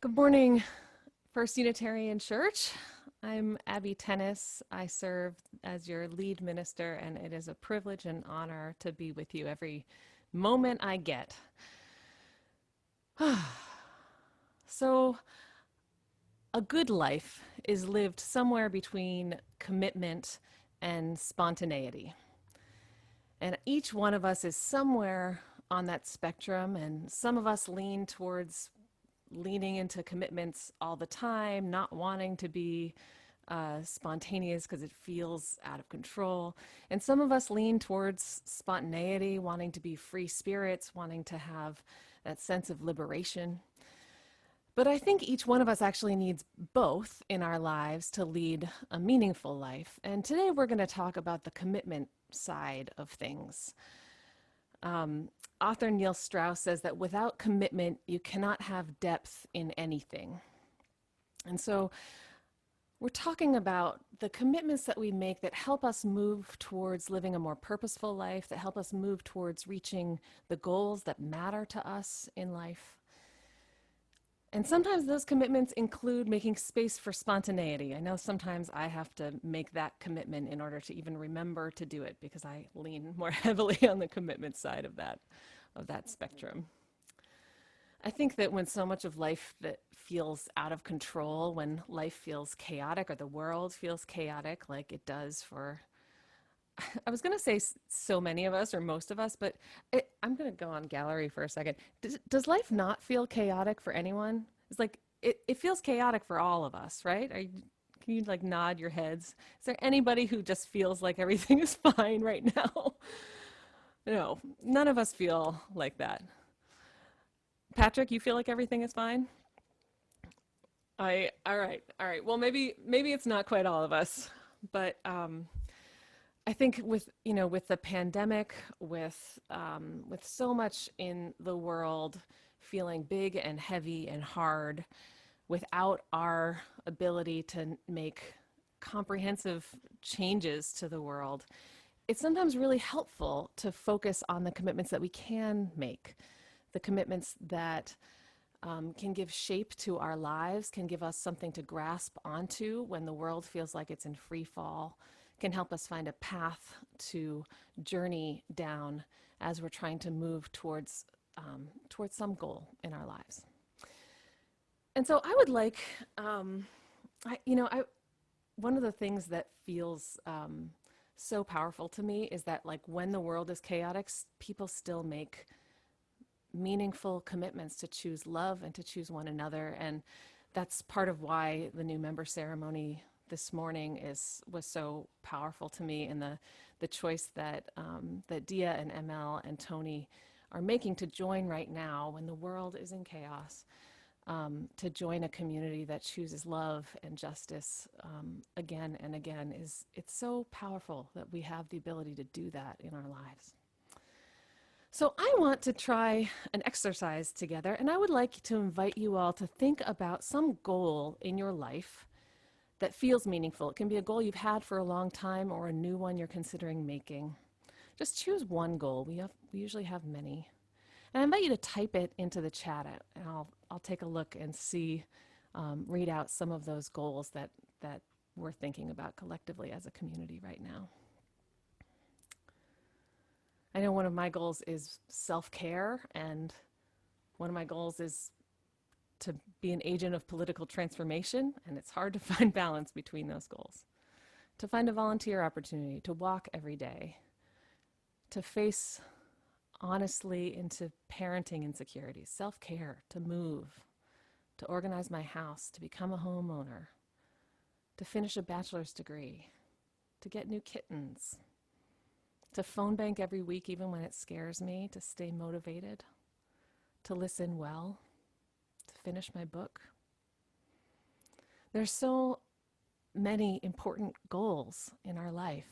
Good morning, First Unitarian Church. I'm Abbey Tennis. I serve as your lead minister, and it is a privilege and honor to be with you every moment I get. So, a good life is lived somewhere between commitment and spontaneity. And each one of us is somewhere on that spectrum, and some of us lean towards leaning into commitments all the time, not wanting to be spontaneous because it feels out of control. And some of us lean towards spontaneity, wanting to be free spirits, wanting to have that sense of liberation. But I think each one of us actually needs both in our lives to lead a meaningful life. And today we're going to talk about the commitment side of things. Um, Author Neil Strauss says that without commitment, you cannot have depth in anything. And so we're talking about the commitments that we make that help us move towards living a more purposeful life, that help us move towards reaching the goals that matter to us in life. And sometimes those commitments include making space for spontaneity. I know sometimes I have to make that commitment in order to even remember to do it because I lean more heavily on the commitment side of that spectrum. I think that when so much of life that feels out of control, when life feels chaotic or the world feels chaotic like it does for I was going to say so many of us or most of us, but I'm going to go on gallery for a second. Does life not feel chaotic for anyone? It's like it feels chaotic for all of us, right? Can you like nod your heads? Is there anybody who just feels like everything is fine right now? No, none of us feel like that. Patrick, you feel like everything is fine? All right. Well, maybe it's not quite all of us, but I think with the pandemic, with so much in the world feeling big and heavy and hard, without our ability to make comprehensive changes to the world, it's sometimes really helpful to focus on the commitments that we can make, the commitments that can give shape to our lives, can give us something to grasp onto when the world feels like it's in free fall, can help us find a path to journey down as we're trying to move towards some goal in our lives. And so I would like, I, you know, I one of the things that feels so powerful to me is that like when the world is chaotic, people still make meaningful commitments to choose love and to choose one another. And that's part of why the new member ceremony this morning was so powerful to me, and the choice that Dia and ML and Tony are making to join right now when the world is in chaos, to join a community that chooses love and justice again and again. It's so powerful that we have the ability to do that in our lives. So I want to try an exercise together, and I would like to invite you all to think about some goal in your life that feels meaningful. It can be a goal you've had for a long time or a new one you're considering making. Just choose one goal. We usually have many. And I invite you to type it into the chat, and I'll take a look and see, read out some of those goals that we're thinking about collectively as a community right now. I know one of my goals is self-care, and one of my goals is to be an agent of political transformation, and it's hard to find balance between those goals. To find a volunteer opportunity, to walk every day, to face honestly into parenting insecurities, self-care, to move, to organize my house, to become a homeowner, to finish a bachelor's degree, to get new kittens, to phone bank every week even when it scares me, to stay motivated, to listen well, to finish my book. There's so many important goals in our life.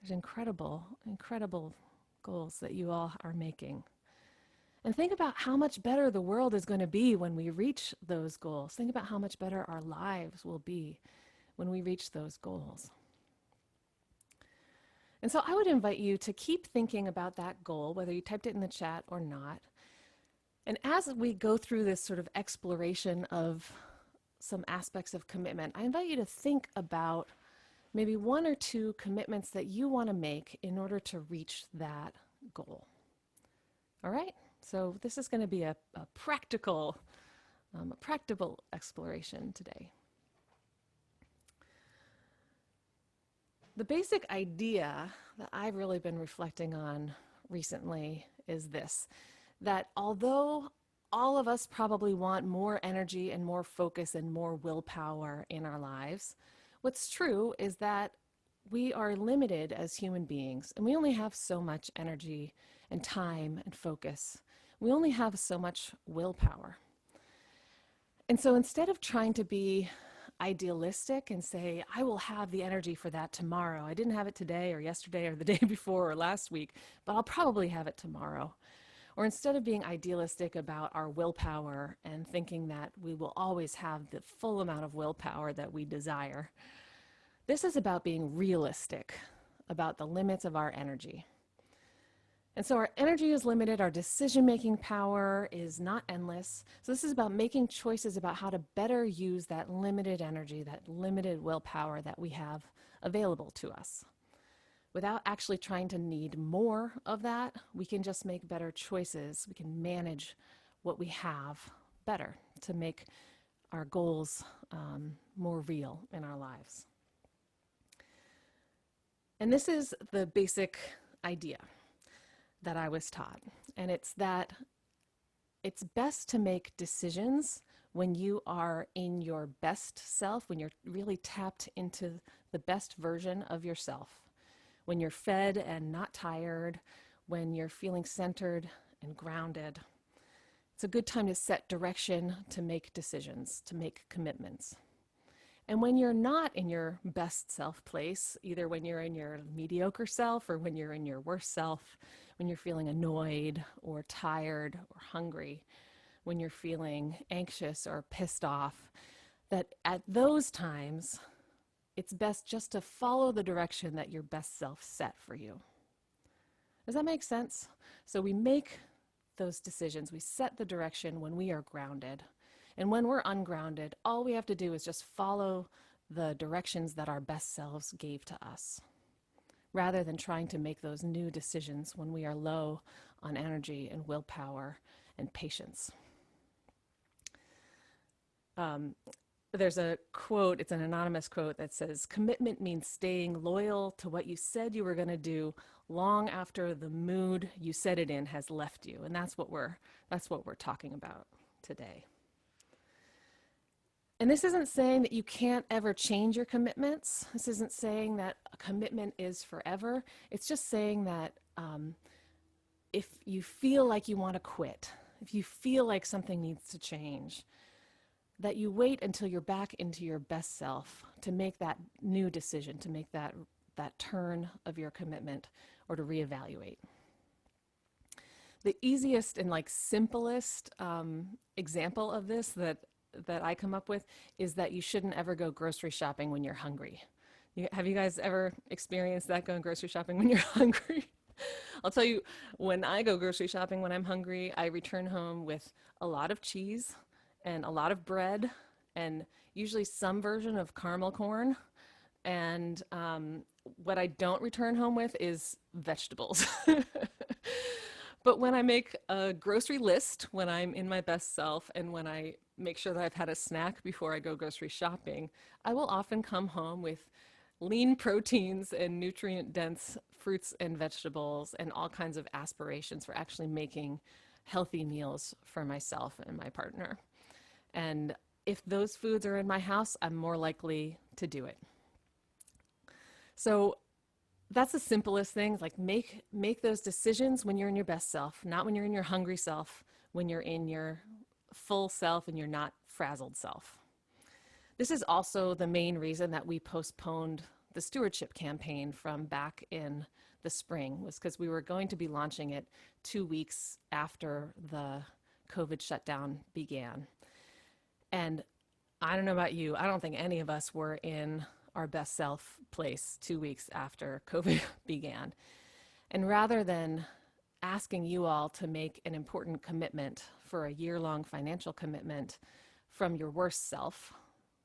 There's incredible, incredible goals that you all are making. And think about how much better the world is going to be when we reach those goals. Think about how much better our lives will be when we reach those goals. And so I would invite you to keep thinking about that goal, whether you typed it in the chat or not, And as we go through this sort of exploration of some aspects of commitment, I invite you to think about maybe one or two commitments that you want to make in order to reach that goal. All right? So this is going to be a practical exploration today. The basic idea that I've really been reflecting on recently is this, that although all of us probably want more energy and more focus and more willpower in our lives, what's true is that we are limited as human beings, and we only have so much energy and time and focus. We only have so much willpower. And so instead of trying to be idealistic and say, I will have the energy for that tomorrow. I didn't have it today or yesterday or the day before or last week, but I'll probably have it tomorrow. Or instead of being idealistic about our willpower and thinking that we will always have the full amount of willpower that we desire, this is about being realistic about the limits of our energy. And so our energy is limited, our decision-making power is not endless. So this is about making choices about how to better use that limited energy, that limited willpower that we have available to us. Without actually trying to need more of that, we can just make better choices. We can manage what we have better to make our goals more real in our lives. And this is the basic idea that I was taught. And it's that it's best to make decisions when you are in your best self, when you're really tapped into the best version of yourself, when you're fed and not tired, when you're feeling centered and grounded. It's a good time to set direction, to make decisions, to make commitments. And when you're not in your best self place, either when you're in your mediocre self or when you're in your worst self, when you're feeling annoyed or tired or hungry, when you're feeling anxious or pissed off, that at those times, it's best just to follow the direction that your best self set for you. Does that make sense? So we make those decisions, we set the direction when we are grounded. And when we're ungrounded, all we have to do is just follow the directions that our best selves gave to us, rather than trying to make those new decisions when we are low on energy and willpower and patience. There's a quote, it's an anonymous quote that says, "Commitment means staying loyal to what you said you were going to do long after the mood you said it in has left you." And that's what we're talking about today. And this isn't saying that you can't ever change your commitments. This isn't saying that a commitment is forever. It's just saying that if you feel like you want to quit, if you feel like something needs to change, that you wait until you're back into your best self to make that new decision, to make that turn of your commitment, or to reevaluate. The easiest and simplest example of this that I come up with is that you shouldn't ever go grocery shopping when you're hungry. Have you guys ever experienced that, going grocery shopping when you're hungry? I'll tell you, when I go grocery shopping when I'm hungry, I return home with a lot of cheese and a lot of bread and usually some version of caramel corn. And what I don't return home with is vegetables. But when I make a grocery list, when I'm in my best self, and when I make sure that I've had a snack before I go grocery shopping, I will often come home with lean proteins and nutrient-dense fruits and vegetables and all kinds of aspirations for actually making healthy meals for myself and my partner. And if those foods are in my house, I'm more likely to do it. So that's the simplest thing, make those decisions when you're in your best self, not when you're in your hungry self, when you're in your full self and you're not frazzled self. This is also the main reason that we postponed the stewardship campaign from back in the spring, was because we were going to be launching it 2 weeks after the COVID shutdown began. And I don't know about you, I don't think any of us were in our best self place 2 weeks after COVID began. And rather than asking you all to make an important commitment for a year-long financial commitment from your worst self.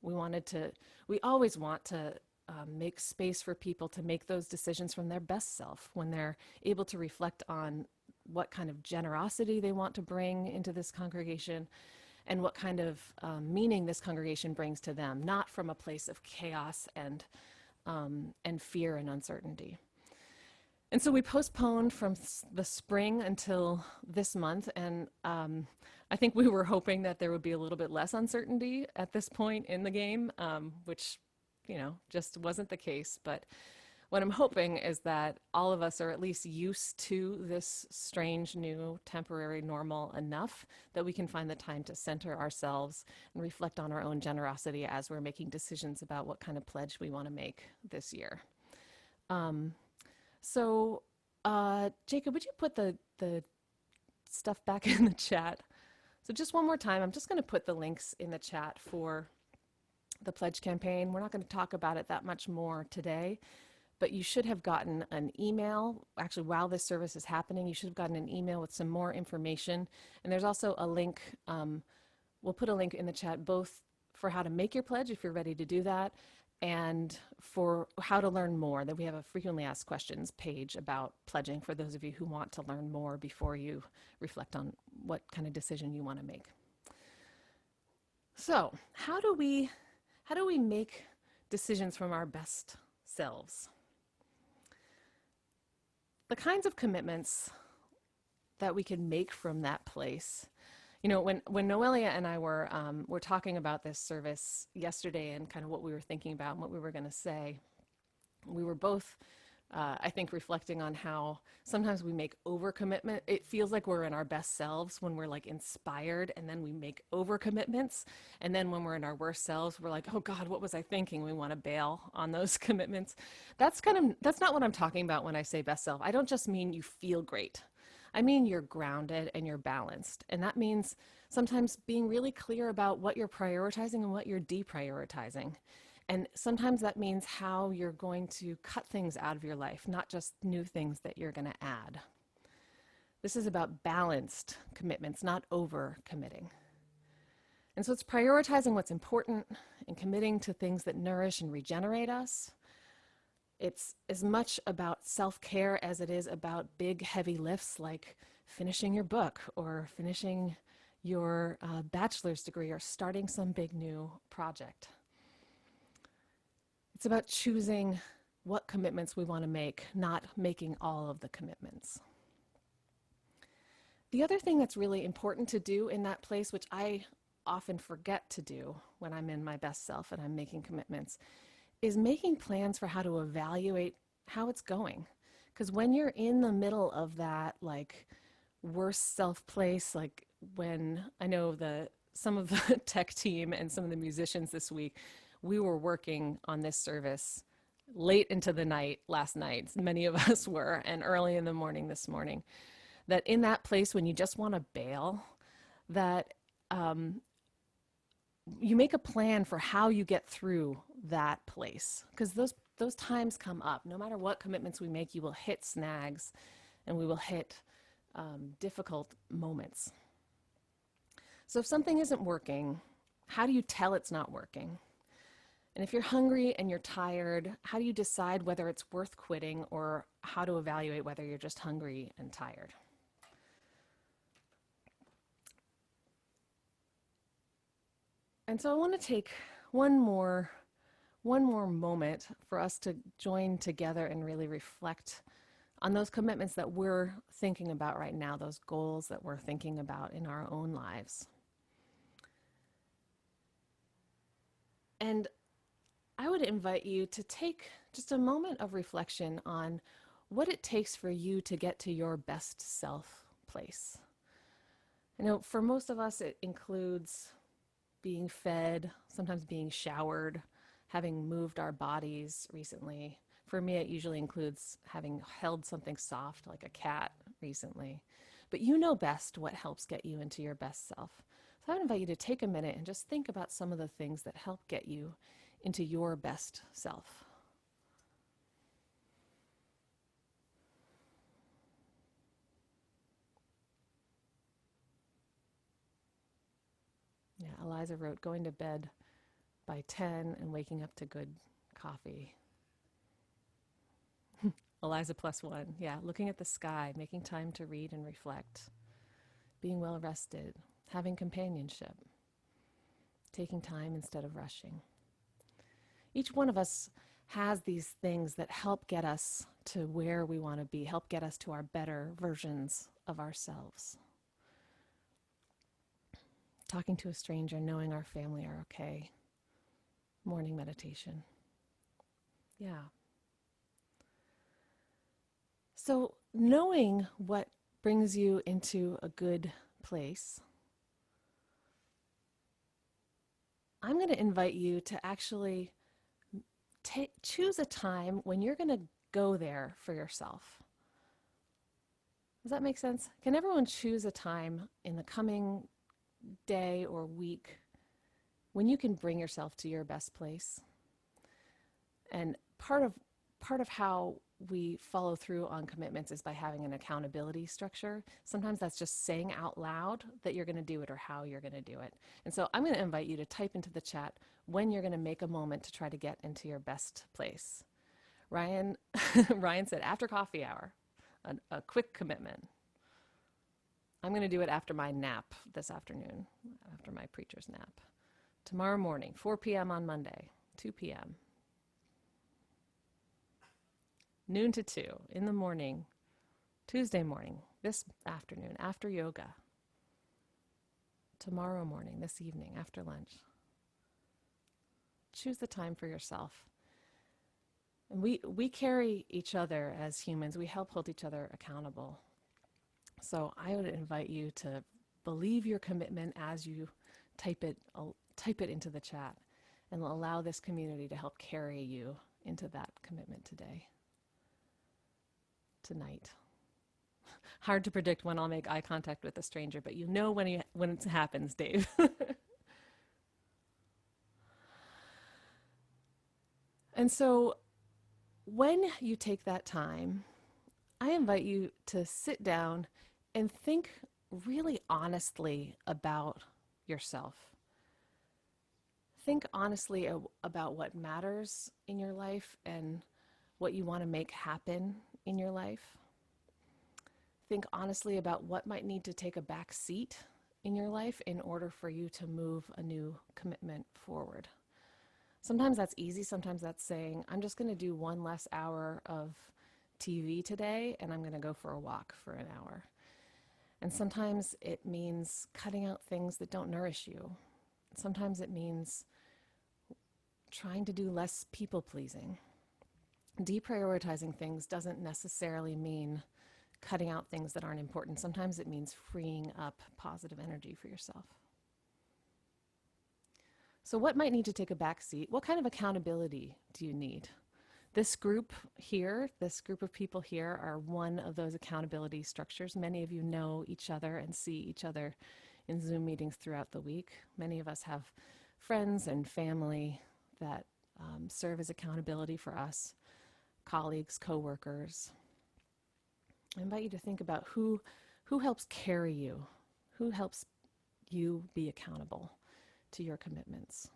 We always want to make space for people to make those decisions from their best self when they're able to reflect on what kind of generosity they want to bring into this congregation and what kind of meaning this congregation brings to them, not from a place of chaos and fear and uncertainty. And so we postponed from the spring until this month, and I think we were hoping that there would be a little bit less uncertainty at this point in the game, which, just wasn't the case. But what I'm hoping is that all of us are at least used to this strange new temporary normal enough that we can find the time to center ourselves and reflect on our own generosity as we're making decisions about what kind of pledge we want to make this year. So, Jacob, would you put the stuff back in the chat? So just one more time, I'm just going to put the links in the chat for the pledge campaign. We're not going to talk about it that much more today, but you should have gotten an email. Actually, while this service is happening, you should have gotten an email with some more information. And there's also a link, we'll put a link in the chat both for how to make your pledge if you're ready to do that, and for how to learn more. That we have a frequently asked questions page about pledging for those of you who want to learn more before you reflect on what kind of decision you want to make. So how do we make decisions from our best selves? The kinds of commitments that we can make from that place. When Noelia and I were talking about this service yesterday and kind of what we were thinking about and what we were going to say, we were both, I think, reflecting on how sometimes we make overcommitment. It feels like we're in our best selves when we're like inspired, and then we make overcommitments. And then when we're in our worst selves, we're like, oh God, what was I thinking? We want to bail on those commitments. That's not what I'm talking about when I say best self. I don't just mean you feel great. I mean you're grounded and you're balanced. And that means sometimes being really clear about what you're prioritizing and what you're deprioritizing. And sometimes that means how you're going to cut things out of your life, not just new things that you're going to add. This is about balanced commitments, not over committing. And so it's prioritizing what's important and committing to things that nourish and regenerate us. It's as much about self-care as it is about big, heavy lifts like finishing your book or finishing your bachelor's degree or starting some big new project. It's about choosing what commitments we want to make, not making all of the commitments. The other thing that's really important to do in that place, which I often forget to do when I'm in my best self and I'm making commitments, is making plans for how to evaluate how it's going. Because when you're in the middle of that like worst self place, like when I know some of the tech team and some of the musicians this week, we were working on this service late into the night last night. Many of us were, and early in the morning this morning. That in that place when you just want to bail, that you make a plan for how you get through that place, because those times come up. No matter what commitments we make, you will hit snags and we will hit difficult moments. So if something isn't working, how do you tell it's not working? And if you're hungry and you're tired, how do you decide whether it's worth quitting or how to evaluate whether you're just hungry and tired? And so I want to take one more moment for us to join together and really reflect on those commitments that we're thinking about right now, those goals that we're thinking about in our own lives. And I would invite you to take just a moment of reflection on what it takes for you to get to your best self place. For most of us, it includes being fed, sometimes being showered, having moved our bodies recently. For me, it usually includes having held something soft like a cat recently. But you know best what helps get you into your best self. So I would invite you to take a minute and just think about some of the things that help get you into your best self. Yeah, Eliza wrote, going to bed by 10 and waking up to good coffee. Eliza +1. Yeah, looking at the sky, making time to read and reflect, being well rested, having companionship, taking time instead of rushing. Each one of us has these things that help get us to where we want to be, help get us to our better versions of ourselves. Talking to a stranger, knowing our family are okay. Morning meditation. Yeah. So knowing what brings you into a good place, I'm going to invite you to actually choose a time when you're going to go there for yourself. Does that make sense? Can everyone choose a time in the coming day or week when you can bring yourself to your best place? And part of how we follow through on commitments is by having an accountability structure. Sometimes that's just saying out loud that you're going to do it or how you're going to do it. And so I'm going to invite you to type into the chat when you're going to make a moment to try to get into your best place. Ryan said after coffee hour, a quick commitment. I'm going to do it after my nap this afternoon, after my preacher's nap. Tomorrow morning, 4 p.m. on Monday, 2 p.m. Noon to 2 in the morning, Tuesday morning, this afternoon, after yoga. Tomorrow morning, this evening, after lunch. Choose the time for yourself. And we carry each other as humans. We help hold each other accountable. So I would invite you to believe your commitment as you type it into the chat, and allow this community to help carry you into that commitment tonight. Hard to predict when I'll make eye contact with a stranger, but you know when it happens, Dave. And so when you take that time, I invite you to sit down and think really honestly about yourself. Think honestly about what matters in your life and what you want to make happen in your life. Think honestly about what might need to take a back seat in your life in order for you to move a new commitment forward. Sometimes that's easy. Sometimes that's saying, I'm just going to do one less hour of TV today, and I'm going to go for a walk for an hour. And sometimes it means cutting out things that don't nourish you. Sometimes it means trying to do less people-pleasing. Deprioritizing things doesn't necessarily mean cutting out things that aren't important. Sometimes it means freeing up positive energy for yourself. So what might need to take a back seat? What kind of accountability do you need? This group of people here are one of those accountability structures. Many of you know each other and see each other in Zoom meetings throughout the week. Many of us have friends and family that serve as accountability for us, colleagues, coworkers. I invite you to think about who helps carry you, who helps you be accountable to your commitments.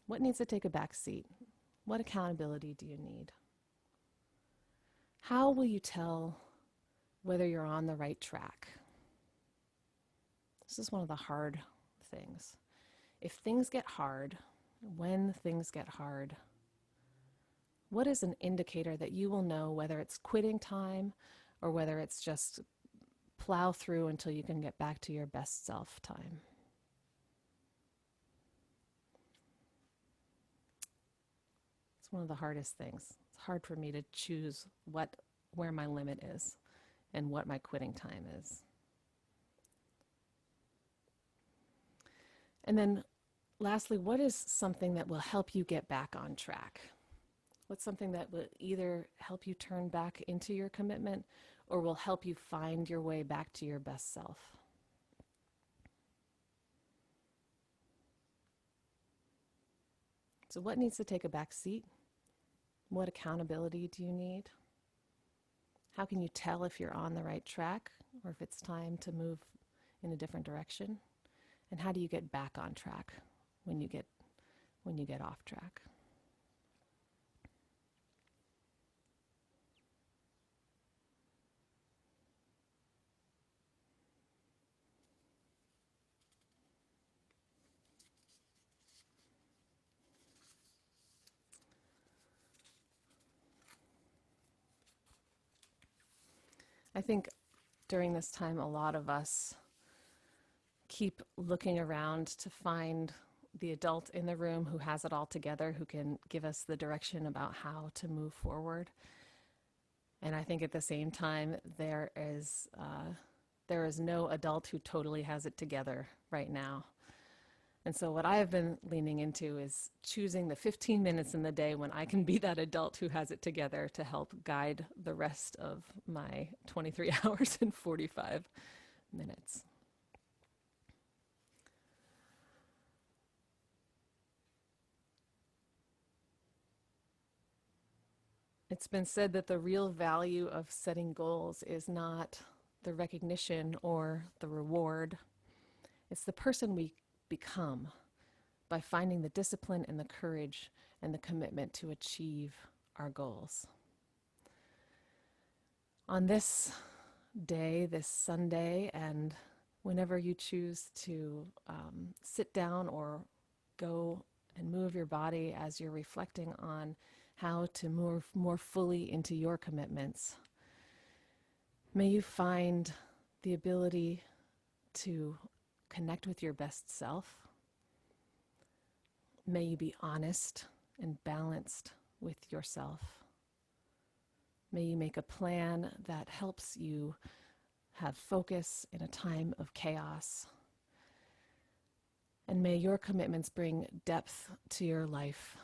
What needs to take a back seat? What accountability do you need? How will you tell whether you're on the right track? This is one of the hard things. If things get hard, when things get hard, what is an indicator that you will know whether it's quitting time or whether it's just plow through until you can get back to your best self time? It's one of the hardest things. It's hard for me to choose where my limit is and what my quitting time is. And then lastly, what is something that will help you get back on track? What's something that will either help you turn back into your commitment or will help you find your way back to your best self? So what needs to take a back seat? What accountability do you need? How can you tell if you're on the right track or if it's time to move in a different direction? And how do you get back on track when you get off track? I think during this time, a lot of us keep looking around to find the adult in the room who has it all together, who can give us the direction about how to move forward. And I think at the same time, there is no adult who totally has it together right now. And so what I have been leaning into is choosing the 15 minutes in the day when I can be that adult who has it together to help guide the rest of my 23 hours and 45 minutes. It's been said that the real value of setting goals is not the recognition or the reward. It's the person we become by finding the discipline and the courage and the commitment to achieve our goals. On this day, this Sunday, and whenever you choose to sit down or go and move your body as you're reflecting on how to move more fully into your commitments, may you find the ability to connect with your best self. May you be honest and balanced with yourself. May you make a plan that helps you have focus in a time of chaos. And may your commitments bring depth to your life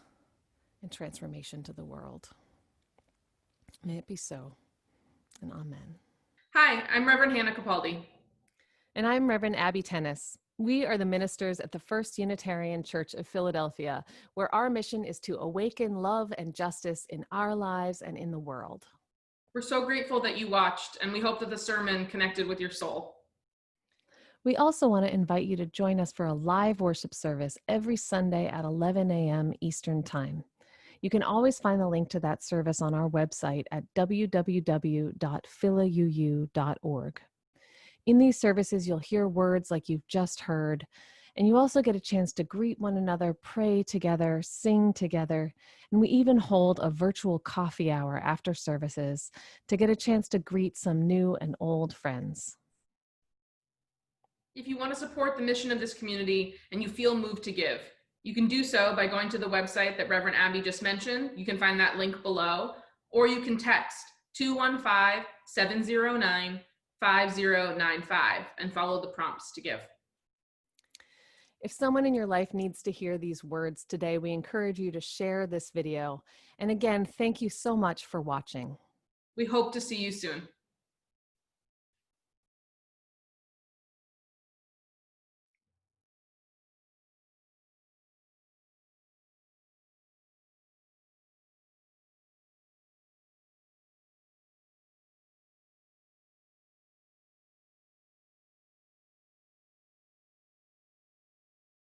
and transformation to the world. May it be so, and amen. Hi, I'm Reverend Hannah Capaldi. And I'm Reverend Abbey Tennis. We are the ministers at the First Unitarian Church of Philadelphia, where our mission is to awaken love and justice in our lives and in the world. We're so grateful that you watched, and we hope that the sermon connected with your soul. We also want to invite you to join us for a live worship service every Sunday at 11 a.m. Eastern Time. You can always find the link to that service on our website at www.philauu.org. In these services, you'll hear words like you've just heard, and you also get a chance to greet one another, pray together, sing together, and we even hold a virtual coffee hour after services to get a chance to greet some new and old friends. If you want to support the mission of this community and you feel moved to give, you can do so by going to the website that Reverend Abbey just mentioned. You can find that link below, or you can text 215-709-5095 and follow the prompts to give. If someone in your life needs to hear these words today, we encourage you to share this video. And again, thank you so much for watching. We hope to see you soon.